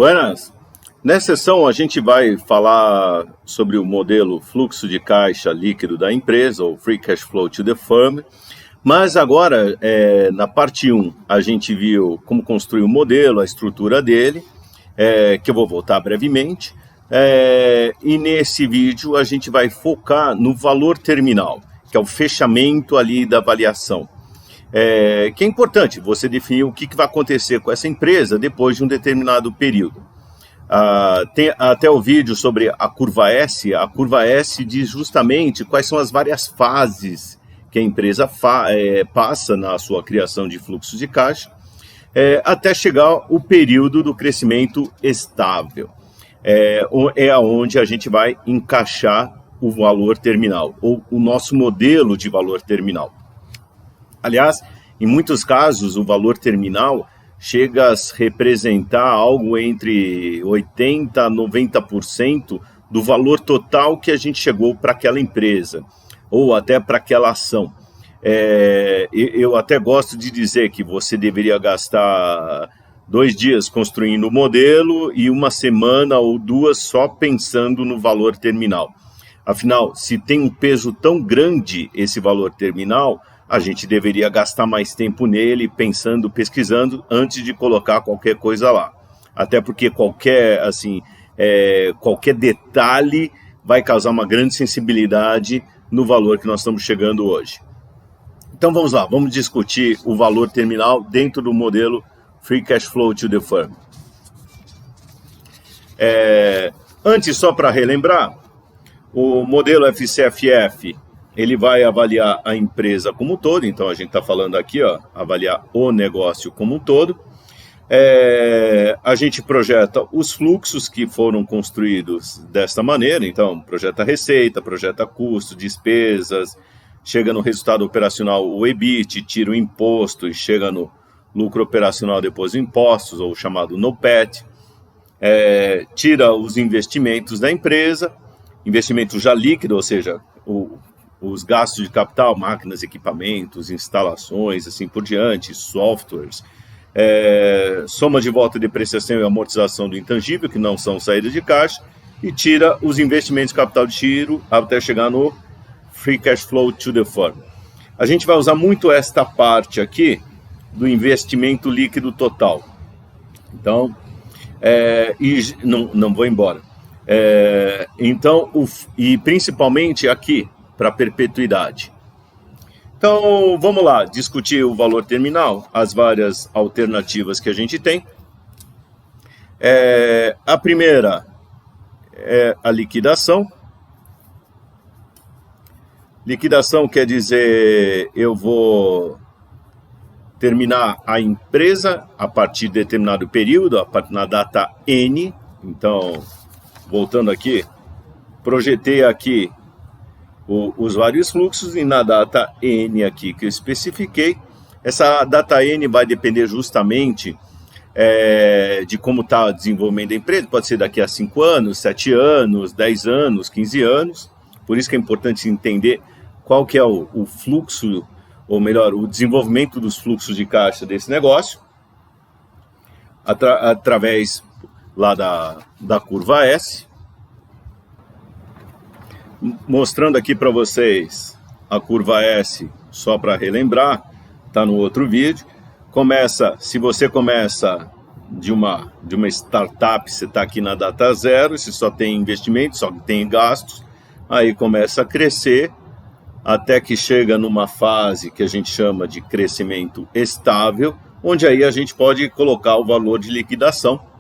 Buenas! Nessa sessão a gente vai falar sobre o modelo fluxo de caixa líquido da empresa, ou Free Cash Flow to the Firm, mas agora, na parte 1, a gente viu como construir o modelo, a estrutura dele, que eu vou voltar brevemente, e nesse vídeo a gente vai focar no valor terminal, que é o fechamento ali da avaliação. Que é importante você definir o que vai acontecer com essa empresa depois de um determinado período. Tem até o vídeo sobre a curva S. A curva S diz justamente quais são as várias fases que a empresa passa na sua criação de fluxo de caixa, até chegar o período do crescimento estável. É onde a gente vai encaixar o valor terminal, ou o nosso modelo de valor terminal. Aliás, em muitos casos, o valor terminal chega a representar algo entre 80% a 90% do valor total que a gente chegou para aquela empresa, ou até para aquela ação. Eu até gosto de dizer que você deveria gastar 2 dias construindo o modelo e 1 semana ou 2 só pensando no valor terminal. Afinal, se tem um peso tão grande esse valor terminal, a gente deveria gastar mais tempo nele, pensando, pesquisando, antes de colocar qualquer coisa lá. Até porque qualquer detalhe vai causar uma grande sensibilidade no valor que nós estamos chegando hoje. Então vamos lá, vamos discutir o valor terminal dentro do modelo Free Cash Flow to the Firm. Antes, só para relembrar, o modelo FCFF, ele vai avaliar a empresa como um todo, então a gente está falando aqui, avaliar o negócio como um todo. A gente projeta os fluxos que foram construídos desta maneira, então projeta receita, projeta custo, despesas, chega no resultado operacional o EBIT, tira o imposto e chega no lucro operacional depois dos impostos, ou chamado NOPAT, tira os investimentos da empresa, investimento já líquido, ou seja, os gastos de capital, máquinas, equipamentos, instalações, assim por diante, softwares, soma de volta de depreciação e amortização do intangível, que não são saídas de caixa, e tira os investimentos de capital de giro até chegar no Free Cash Flow to the Firm. A gente vai usar muito esta parte aqui do investimento líquido total. Então, não vou embora. E principalmente aqui, para perpetuidade. Então, vamos lá, discutir o valor terminal, as várias alternativas que a gente tem. A primeira é a liquidação. Liquidação quer dizer, eu vou terminar a empresa a partir de determinado período, na data N. Então, voltando aqui, projetei aqui os vários fluxos e na data N aqui que eu especifiquei. Essa data N vai depender justamente de como está o desenvolvimento da empresa. Pode ser daqui a 5 anos, 7 anos, 10 anos, 15 anos. Por isso que é importante entender qual que é o fluxo, ou melhor, o desenvolvimento dos fluxos de caixa desse negócio, através lá da curva S. Mostrando aqui para vocês a curva S, só para relembrar, está no outro vídeo. Se você começa de uma startup, você está aqui na data 0, você só tem investimento, só tem gastos, aí começa a crescer, até que chega numa fase que a gente chama de crescimento estável, onde aí a gente pode colocar o valor de liquidação,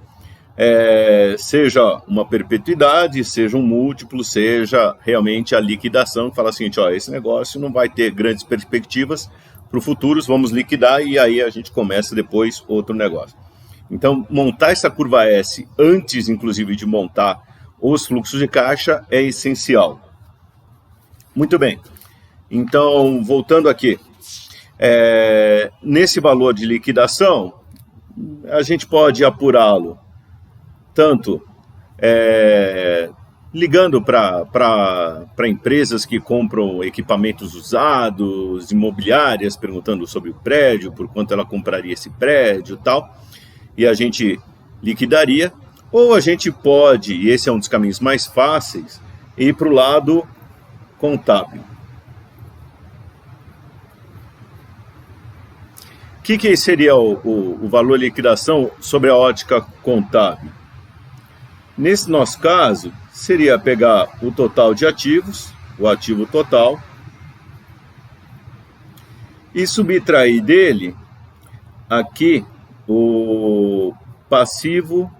seja uma perpetuidade, seja um múltiplo, seja realmente a liquidação, que fala assim, esse negócio não vai ter grandes perspectivas para o futuro, vamos liquidar e aí a gente começa depois outro negócio. Então, montar essa curva S antes, inclusive, de montar os fluxos de caixa é essencial. Muito bem. Então, voltando aqui, nesse valor de liquidação, a gente pode apurá-lo tanto ligando para empresas que compram equipamentos usados, imobiliárias, perguntando sobre o prédio, por quanto ela compraria esse prédio e tal, e a gente liquidaria, Ou a gente pode, e esse é um dos caminhos mais fáceis, ir para o lado contábil. O que seria o valor de liquidação sobre a ótica contábil? Nesse nosso caso, seria pegar o total de ativos, o ativo total, e subtrair dele aqui o passivo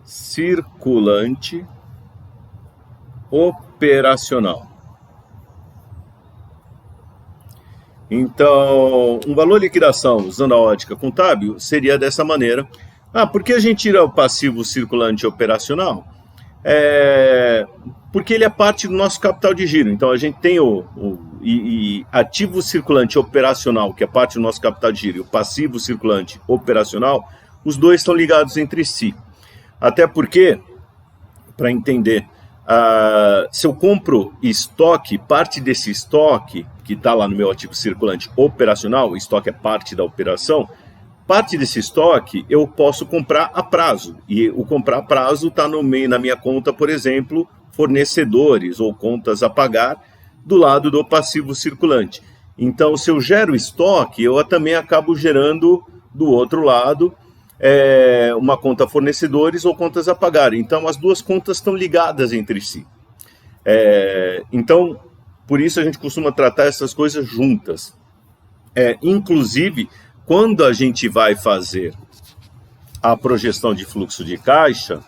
circulante operacional. Então, um valor de liquidação usando a ótica contábil seria dessa maneira. Por que a gente tira o passivo circulante operacional? Porque ele é parte do nosso capital de giro. Então, a gente tem o ativo circulante operacional, que é parte do nosso capital de giro, e o passivo circulante operacional, os dois estão ligados entre si. Até porque, para entender, se eu compro estoque, parte desse estoque, que está lá no meu ativo circulante operacional, o estoque é parte da operação, parte desse estoque eu posso comprar a prazo. E o comprar a prazo está na minha conta, por exemplo, fornecedores ou contas a pagar, do lado do passivo circulante. Então, se eu gero estoque, eu também acabo gerando do outro lado uma conta fornecedores ou contas a pagar. Então, as duas contas estão ligadas entre si. Então, por isso a gente costuma tratar essas coisas juntas. Inclusive, quando a gente vai fazer a projeção de fluxo de caixa,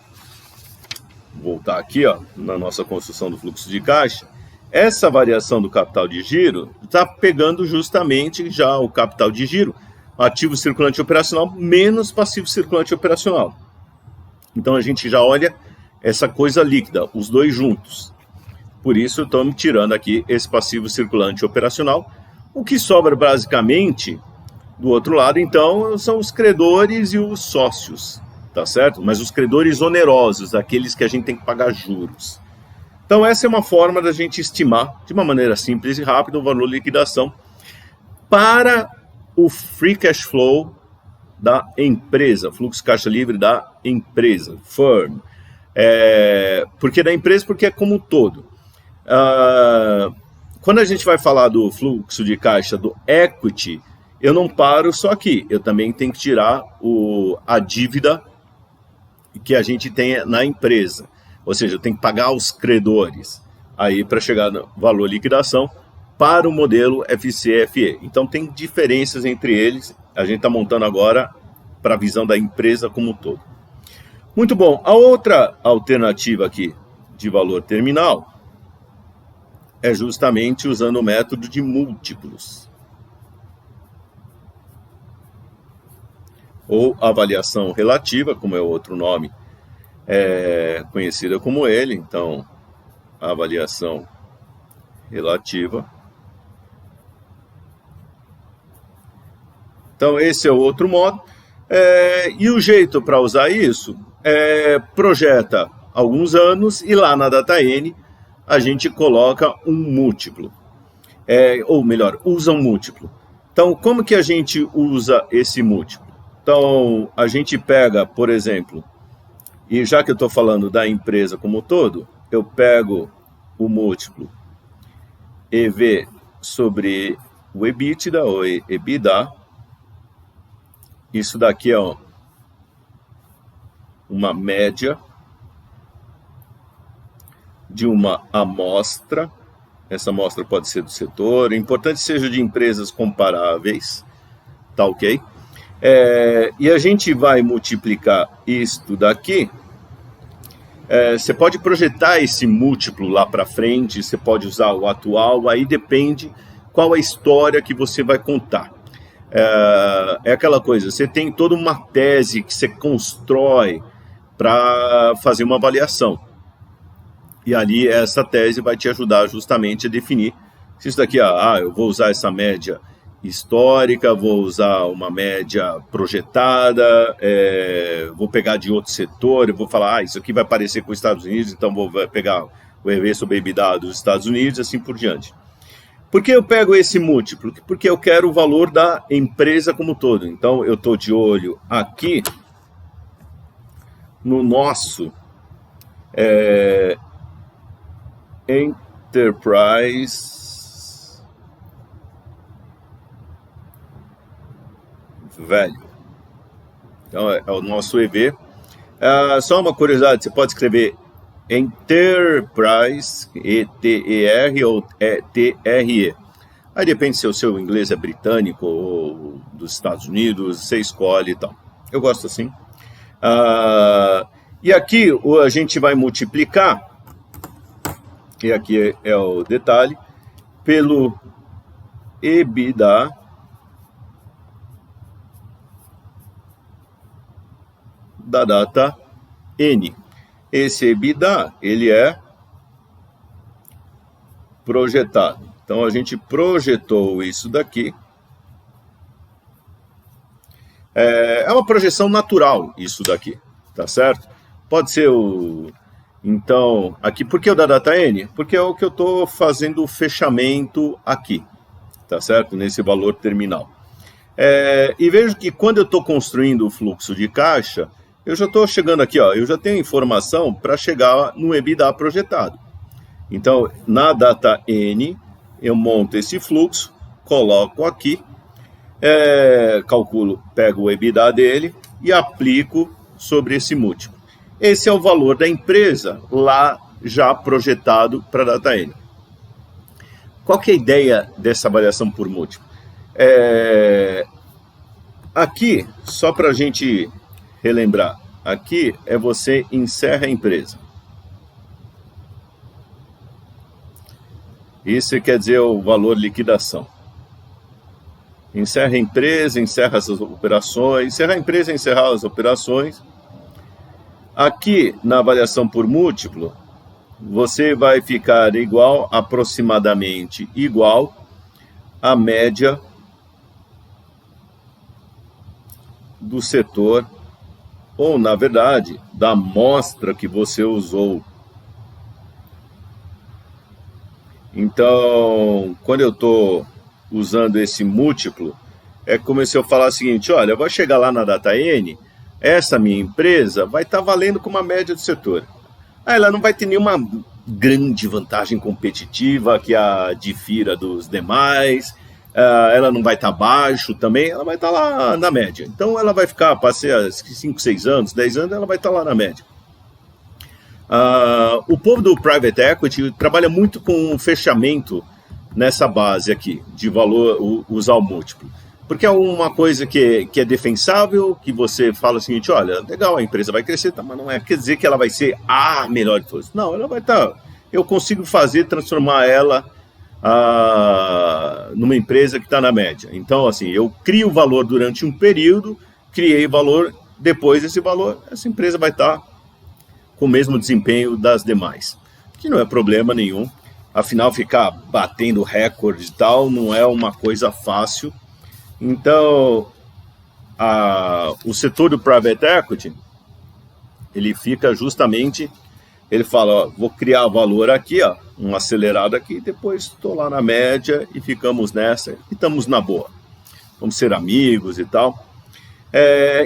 vou voltar aqui na nossa construção do fluxo de caixa, essa variação do capital de giro está pegando justamente já o capital de giro, ativo circulante operacional menos passivo circulante operacional. Então a gente já olha essa coisa líquida, os dois juntos. Por isso estamos tirando aqui esse passivo circulante operacional. O que sobra basicamente do outro lado, então, são os credores e os sócios, tá certo? Mas os credores onerosos, aqueles que a gente tem que pagar juros. Então essa é uma forma da gente estimar, de uma maneira simples e rápida, o valor de liquidação para o free cash flow da empresa, fluxo caixa livre da empresa, firm. Porque da empresa, porque é como um todo. Quando a gente vai falar do fluxo de caixa do equity, eu não paro só aqui, eu também tenho que tirar a dívida que a gente tem na empresa. Ou seja, eu tenho que pagar os credores aí para chegar no valor de liquidação para o modelo FCFE. Então tem diferenças entre eles, a gente está montando agora para a visão da empresa como um todo. Muito bom, a outra alternativa aqui de valor terminal é justamente usando o método de múltiplos. Ou avaliação relativa, como é o outro nome conhecida como ele. Então, avaliação relativa. Então, esse é o outro modo. E o jeito para usar isso projeta alguns anos e lá na DataN a gente coloca um múltiplo. Ou melhor, usa um múltiplo. Então, como que a gente usa esse múltiplo? Então, a gente pega, por exemplo, e já que eu estou falando da empresa como um todo, eu pego o múltiplo EV sobre o EBITDA, ou EBITDA. Isso daqui é uma média de uma amostra. Essa amostra pode ser do setor, é importante que seja de empresas comparáveis, tá ok? E a gente vai multiplicar isto daqui. Você pode projetar esse múltiplo lá para frente, você pode usar o atual, aí depende qual a história que você vai contar. É aquela coisa, você tem toda uma tese que você constrói para fazer uma avaliação. E ali essa tese vai te ajudar justamente a definir se isso daqui, eu vou usar essa média histórica, vou usar uma média projetada, vou pegar de outro setor, eu vou falar, isso aqui vai parecer com os Estados Unidos, então vou pegar o EV sobre EBITDA dos Estados Unidos, assim por diante. Por que eu pego esse múltiplo? Porque eu quero o valor da empresa como um todo. Então, eu estou de olho aqui no nosso Enterprise Value. Então é o nosso EV. Só uma curiosidade, você pode escrever Enterprise, E-T-E-R ou E-T-R-E. Aí depende se o seu inglês é britânico ou dos Estados Unidos, você escolhe e tal. Eu gosto assim. E aqui a gente vai multiplicar, e aqui é o detalhe, pelo EBITDA da data N. Esse EBITDA, ele é projetado. Então, a gente projetou isso daqui. É uma projeção natural isso daqui, tá certo? Pode ser Então, aqui, por que o da data N? Porque é o que eu estou fazendo o fechamento aqui, tá certo? Nesse valor terminal. E vejo que quando eu estou construindo o fluxo de caixa, eu já estou chegando aqui, ó, eu já tenho informação para chegar no EBITDA projetado. Então, na data N, eu monto esse fluxo, coloco aqui, calculo, pego o EBITDA dele e aplico sobre esse múltiplo. Esse é o valor da empresa lá já projetado para a data N. Qual que é a ideia dessa variação por múltiplo? Aqui, só para a gente relembrar, aqui você encerra a empresa. Isso quer dizer o valor liquidação. Encerra a empresa, encerra as operações, encerrar a empresa, encerrar as operações. Aqui, na variação por múltiplo, você vai ficar aproximadamente igual à média do setor, ou, na verdade, da amostra que você usou. Então, quando eu estou usando esse múltiplo, é como se eu falar o seguinte: olha, eu vou chegar lá na data N, essa minha empresa vai estar valendo como a média do setor. Ela não vai ter nenhuma grande vantagem competitiva que a difira dos demais, ela não vai estar abaixo também, ela vai estar lá na média. Então ela vai ficar, passei 5, 6 anos, 10 anos, ela vai estar lá na média. O povo do Private Equity trabalha muito com fechamento nessa base aqui, de valor, usar o múltiplo. Porque é uma coisa que é defensável, que você fala o seguinte: olha, legal, a empresa vai crescer, tá, mas não quer dizer que ela vai ser a melhor de todas. Não, ela vai estar... eu consigo transformar ela numa empresa que está na média. Então, assim, eu crio valor durante um período, criei valor, depois desse valor, essa empresa vai estar com o mesmo desempenho das demais. Que não é problema nenhum. Afinal, ficar batendo recorde e tal não é uma coisa fácil. Então, o setor do Private Equity, ele fica justamente, ele fala, ó, vou criar valor aqui, ó, um acelerado aqui, depois estou lá na média e ficamos nessa, e estamos na boa. Vamos ser amigos e tal.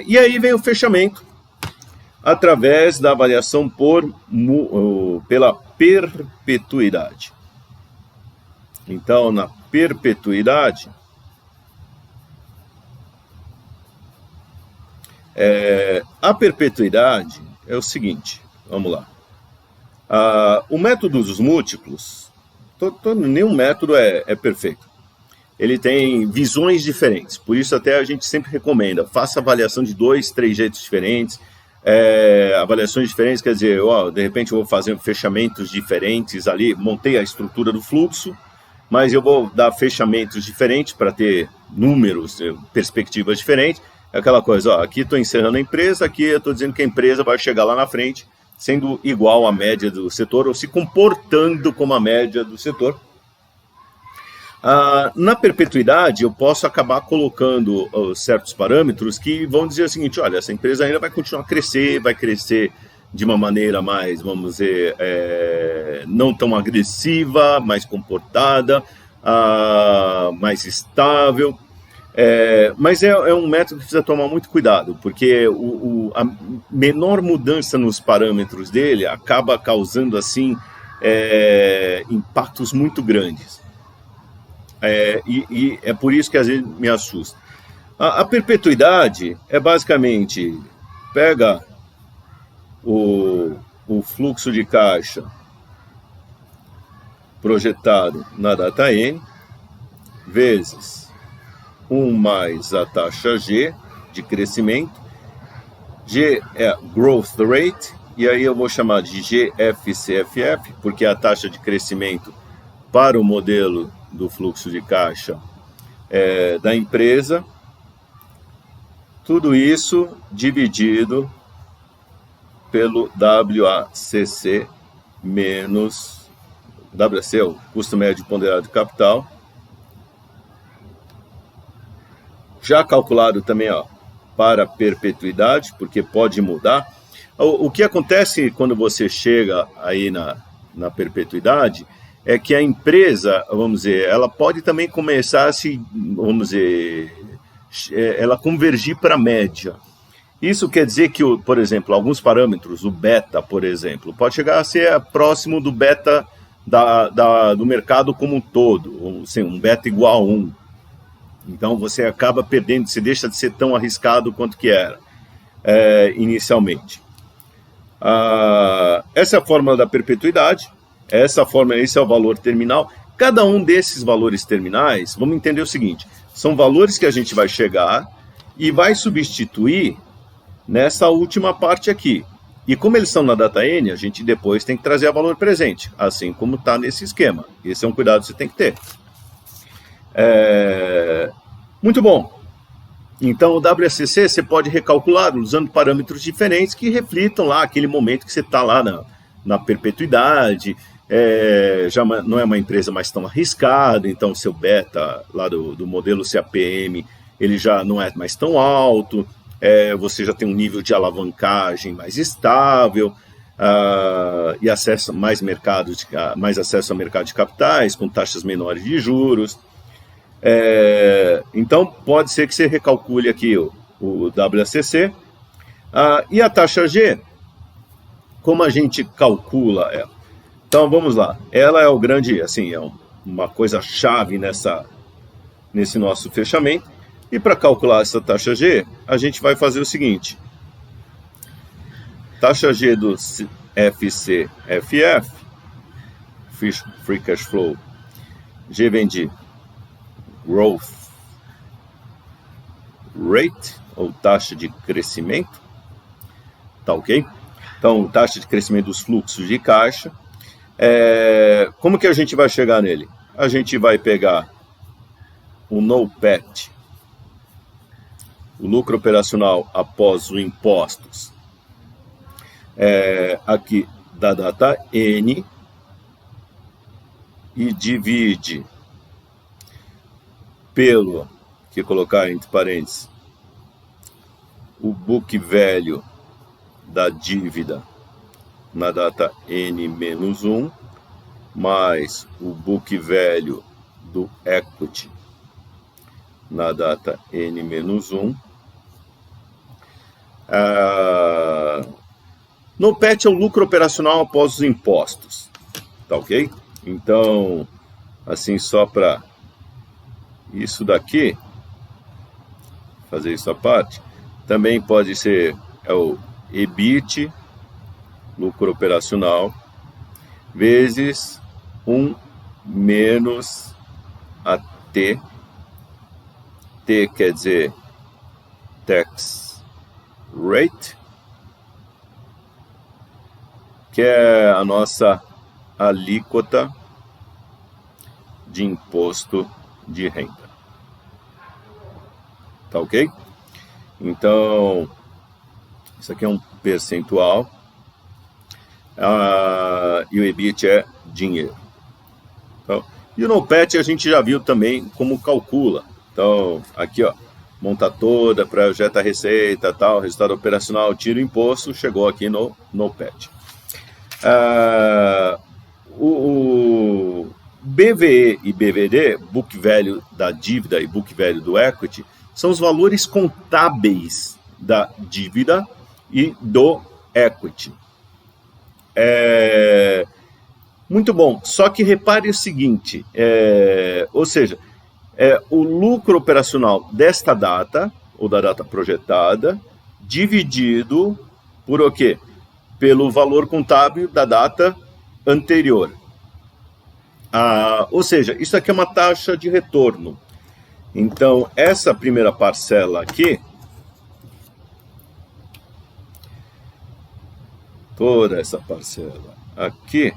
E aí vem o fechamento, através da avaliação pela perpetuidade. Então, na perpetuidade, a perpetuidade é o seguinte, vamos lá. O método dos múltiplos, nenhum método é perfeito. Ele tem visões diferentes, por isso até a gente sempre recomenda, faça avaliação de 2, 3 jeitos diferentes. Avaliações diferentes quer dizer, de repente eu vou fazer fechamentos diferentes ali, montei a estrutura do fluxo, mas eu vou dar fechamentos diferentes para ter números, perspectivas diferentes. É aquela coisa, aqui estou encerrando a empresa, aqui eu estou dizendo que a empresa vai chegar lá na frente, sendo igual à média do setor, ou se comportando como a média do setor. Na perpetuidade, eu posso acabar colocando certos parâmetros que vão dizer o seguinte: olha, essa empresa ainda vai continuar a crescer, vai crescer de uma maneira mais, vamos dizer, não tão agressiva, mais comportada, mais estável. Mas é um método que precisa tomar muito cuidado, porque a menor mudança nos parâmetros dele acaba causando assim impactos muito grandes. E é por isso que às vezes me assusta. A perpetuidade é basicamente pega o fluxo de caixa projetado na data N vezes 1 mais a taxa G de crescimento. G é growth rate, e aí eu vou chamar de GFCFF, porque é a taxa de crescimento para o modelo do fluxo de caixa da empresa. Tudo isso dividido pelo WACC menos WACC, o custo médio ponderado de capital. Já calculado também para perpetuidade, porque pode mudar. O que acontece quando você chega aí na perpetuidade é que a empresa, vamos dizer, ela pode também começar a ela convergir para a média. Isso quer dizer que, por exemplo, alguns parâmetros, o beta, por exemplo, pode chegar a ser próximo do beta do mercado como um todo, assim, um beta igual a 1. Então você acaba perdendo, você deixa de ser tão arriscado quanto que era inicialmente. Essa é a fórmula da perpetuidade, esse é o valor terminal. Cada um desses valores terminais, vamos entender o seguinte, são valores que a gente vai chegar e vai substituir nessa última parte aqui. E como eles estão na data N, a gente depois tem que trazer a valor presente, assim como está nesse esquema. Esse é um cuidado que você tem que ter. Muito bom. Então o WACC você pode recalcular usando parâmetros diferentes que reflitam lá aquele momento que você está lá na perpetuidade. Já não é uma empresa mais tão arriscada, então o seu beta lá do modelo CAPM ele já não é mais tão alto, você já tem um nível de alavancagem mais estável e mais acesso ao mercado de capitais com taxas menores de juros. Então pode ser que você recalcule aqui o WACC. E a taxa G, como a gente calcula ela? Então vamos lá, ela é o grande, assim, é uma coisa chave nesse nosso fechamento. E para calcular essa taxa G, a gente vai fazer o seguinte: taxa G do FCFF, Free Cash Flow, G vem de Growth Rate, ou taxa de crescimento, tá ok? Então, taxa de crescimento dos fluxos de caixa. Como que a gente vai chegar nele? A gente vai pegar o NOPAT, o lucro operacional após os impostos, aqui da data N, e divide pelo, que colocar entre parênteses, o book value da dívida na data N-1, mais o book value do equity na data N-1. NOPAT é o lucro operacional após os impostos, tá ok? Então, assim, só para isso daqui, fazer isso à parte, também pode ser o EBIT, lucro operacional, vezes 1 menos a T. T quer dizer tax rate, que é a nossa alíquota de imposto de renda. Tá ok? Então, isso aqui é um percentual. E o EBIT é dinheiro. Então, e o NOPAT a gente já viu também como calcula. Então, aqui, monta toda, projeta a receita, tal, resultado operacional, tira o imposto, chegou aqui no NOPAT. BVE e BVD, Book Value da dívida e Book Value do Equity, são os valores contábeis da dívida e do equity. Muito bom, só que repare o seguinte, ou seja, o lucro operacional desta data, ou da data projetada, dividido por o quê? Pelo valor contábil da data anterior. Ou seja, isso aqui é uma taxa de retorno. Então, essa primeira parcela aqui, toda essa parcela aqui,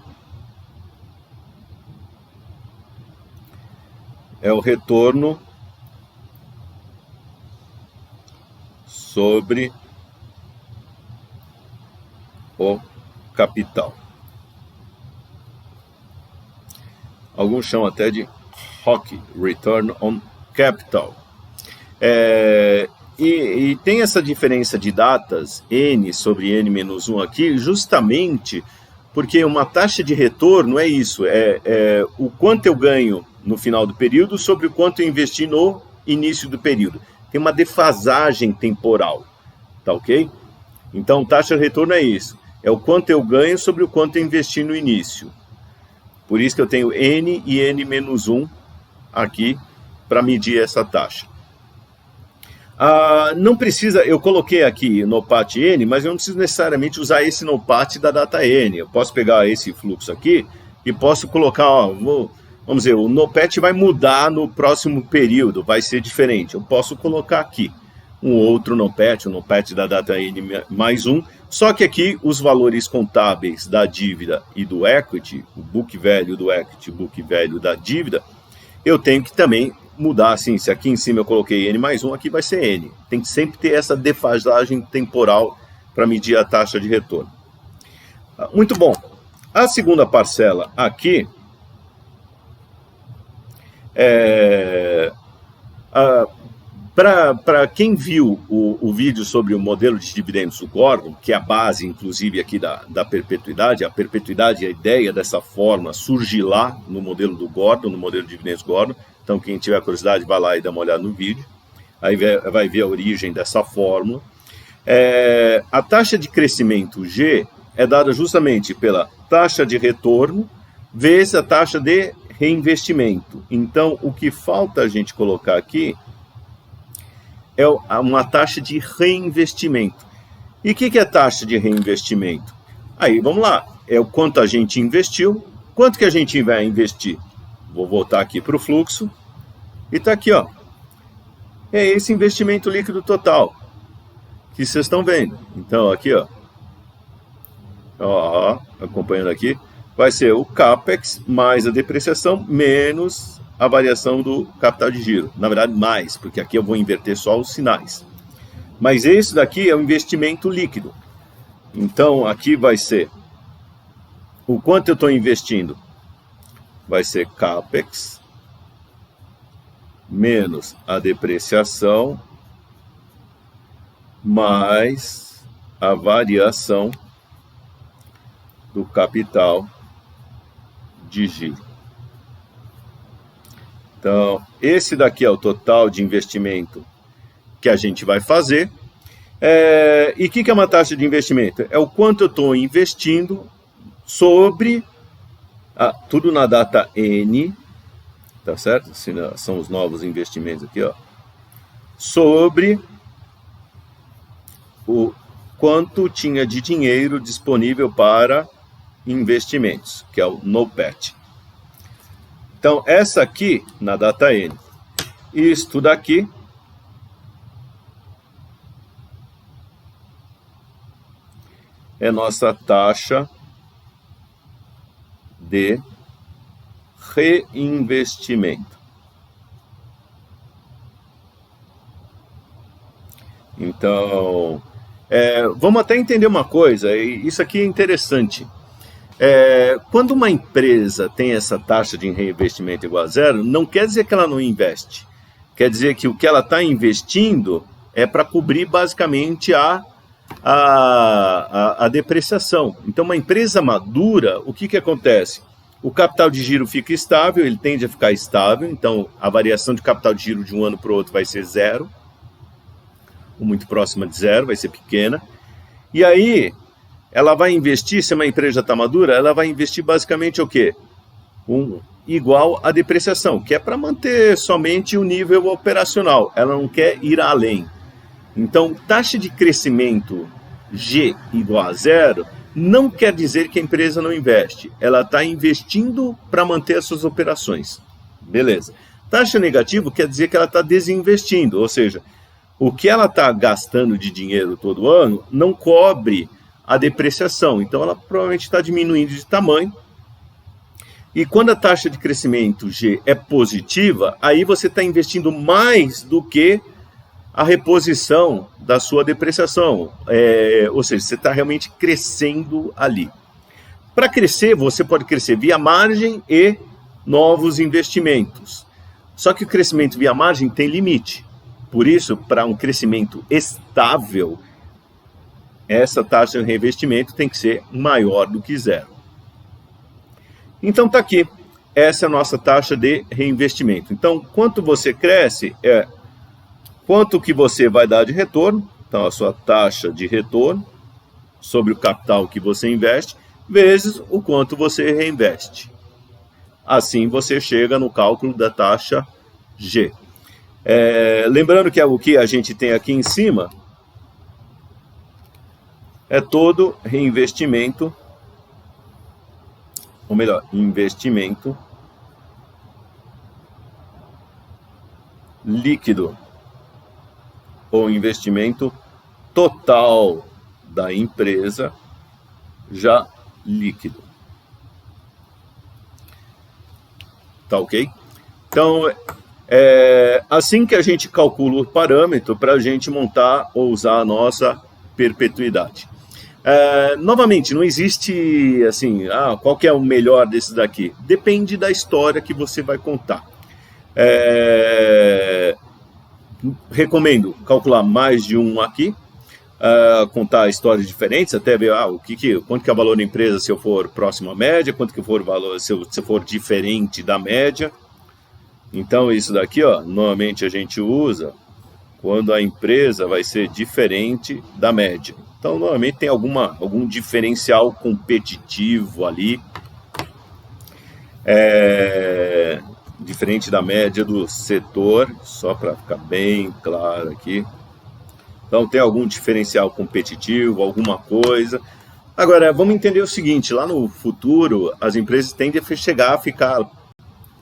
é o retorno sobre o capital. Alguns chamam até de ROC, Return on Capital. E tem essa diferença de datas, N sobre N-1 aqui, justamente porque uma taxa de retorno é isso, o quanto eu ganho no final do período sobre o quanto eu investi no início do período. Tem uma defasagem temporal, tá ok? Então, taxa de retorno é isso, é o quanto eu ganho sobre o quanto eu investi no início. Por isso que eu tenho N e N-1 aqui para medir essa taxa. Não precisa, eu coloquei aqui NOPAT N, mas eu não preciso necessariamente usar esse NOPAT da data N. Eu posso pegar esse fluxo aqui e posso colocar, vamos dizer, o NOPAT vai mudar no próximo período, vai ser diferente. Eu posso colocar aqui um outro NOPAT, o NOPAT da data N mais 1, só que aqui os valores contábeis da dívida e do equity, o book value do equity, o book value da dívida, eu tenho que também mudar, assim, se aqui em cima eu coloquei N mais 1, aqui vai ser N. Tem que sempre ter essa defasagem temporal para medir a taxa de retorno. Muito bom. A segunda parcela aqui para quem viu o vídeo sobre o modelo de dividendos do Gordon, que é a base, inclusive, aqui da perpetuidade, a perpetuidade, a ideia dessa forma surge lá no modelo do Gordon, no modelo de dividendos Gordon. Então, quem tiver curiosidade, vai lá e dá uma olhada no vídeo. Aí vai ver a origem dessa fórmula. A taxa de crescimento G é dada justamente pela taxa de retorno vezes a taxa de reinvestimento. Então, o que falta a gente colocar aqui é uma taxa de reinvestimento. E o que é taxa de reinvestimento? Aí, vamos lá. É o quanto a gente investiu. Quanto que a gente vai investir? Vou voltar aqui para o fluxo. E está aqui, ó. É esse investimento líquido total que vocês estão vendo. Então, aqui, ó, acompanhando aqui, vai ser o CAPEX mais a depreciação menos a variação do capital de giro. Na verdade, mais, porque aqui eu vou inverter só os sinais. Mas esse daqui é o investimento líquido. Então, aqui vai ser o quanto eu estou investindo. Vai ser CAPEX menos a depreciação mais a variação do capital de giro. Então, esse daqui é o total de investimento que a gente vai fazer. E o que é uma taxa de investimento? É o quanto eu estou investindo sobre... tudo na data N, tá certo? São os novos investimentos aqui, ó. Sobre o quanto tinha de dinheiro disponível para investimentos, que é o NOPAT. Então, essa aqui, na data N. Isto daqui é nossa taxa de reinvestimento. Então, vamos até entender uma coisa, e isso aqui é interessante. Quando uma empresa tem essa taxa de reinvestimento igual a zero, não quer dizer que ela não investe. Quer dizer que o que ela está investindo é para cobrir basicamente a depreciação. Então, uma empresa madura, o que acontece? O capital de giro fica estável, ele tende a ficar estável, então a variação de capital de giro de um ano para o outro vai ser zero, ou muito próxima de zero, vai ser pequena. E aí, ela vai investir, se uma empresa já está madura, ela vai investir basicamente o quê? Igual à depreciação, que é para manter somente o nível operacional, ela não quer ir além. Então, taxa de crescimento G igual a zero, não quer dizer que a empresa não investe, ela está investindo para manter as suas operações. Beleza. Taxa negativa quer dizer que ela está desinvestindo, ou seja, o que ela está gastando de dinheiro todo ano não cobre a depreciação, então ela provavelmente está diminuindo de tamanho. E quando a taxa de crescimento G é positiva, aí você está investindo mais do que a reposição da sua depreciação, ou seja, você está realmente crescendo ali. Para crescer, você pode crescer via margem e novos investimentos. Só que o crescimento via margem tem limite. Por isso, para um crescimento estável, essa taxa de reinvestimento tem que ser maior do que zero. Então está aqui, essa é a nossa taxa de reinvestimento. Então, quanto você cresce é quanto que você vai dar de retorno, então a sua taxa de retorno sobre o capital que você investe, vezes o quanto você reinveste. Assim você chega no cálculo da taxa G. Lembrando que o que a gente tem aqui em cima é todo reinvestimento, ou melhor, investimento líquido, ou investimento total da empresa já líquido. Tá ok? Então, assim que a gente calcula o parâmetro para a gente montar ou usar a nossa perpetuidade. Novamente, não existe assim, qual que é o melhor desses daqui? Depende da história que você vai contar. Recomendo calcular mais de um aqui, contar histórias diferentes, até ver quanto que é o valor da empresa se eu for próximo à média, quanto que for o valor se eu for diferente da média. Então isso daqui, normalmente a gente usa quando a empresa vai ser diferente da média. Então normalmente tem algum diferencial competitivo ali, diferente da média do setor, só para ficar bem claro aqui. Então tem algum diferencial competitivo, alguma coisa. Agora, vamos entender o seguinte, lá no futuro, as empresas tendem a chegar a ficar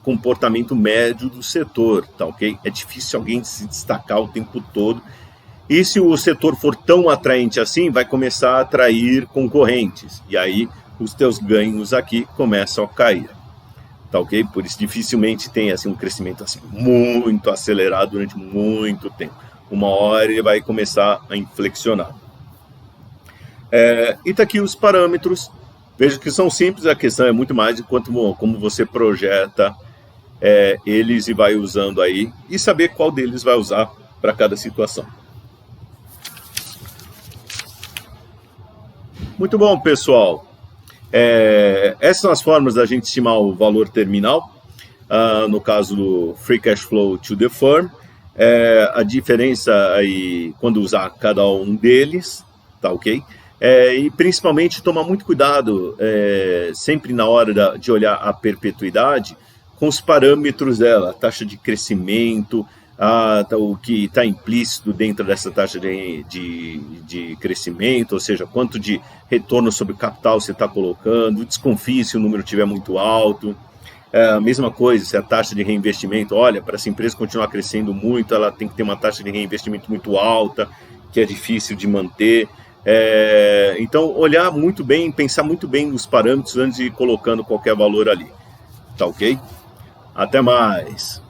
comportamento médio do setor, tá ok? É difícil alguém se destacar o tempo todo. E se o setor for tão atraente assim, vai começar a atrair concorrentes. E aí os teus ganhos aqui começam a cair. Tá ok? Por isso dificilmente tem assim, um crescimento assim, muito acelerado durante muito tempo. Uma hora ele vai começar a inflexionar. E tá aqui os parâmetros. Veja que são simples, a questão é muito mais de como você projeta eles e vai usando aí. E saber qual deles vai usar para cada situação. Muito bom, pessoal. Essas são as formas da gente estimar o valor terminal, no caso do Free Cash Flow to the Firm. A diferença aí, quando usar cada um deles, tá ok? E principalmente tomar muito cuidado, sempre na hora de olhar a perpetuidade, com os parâmetros dela, taxa de crescimento, o que está implícito dentro dessa taxa de crescimento, ou seja, quanto de retorno sobre capital você está colocando, desconfie se o número estiver muito alto. A mesma coisa, se a taxa de reinvestimento, olha, para essa empresa continuar crescendo muito, ela tem que ter uma taxa de reinvestimento muito alta, que é difícil de manter. Então, olhar muito bem, pensar muito bem nos parâmetros antes de ir colocando qualquer valor ali. Tá ok? Até mais!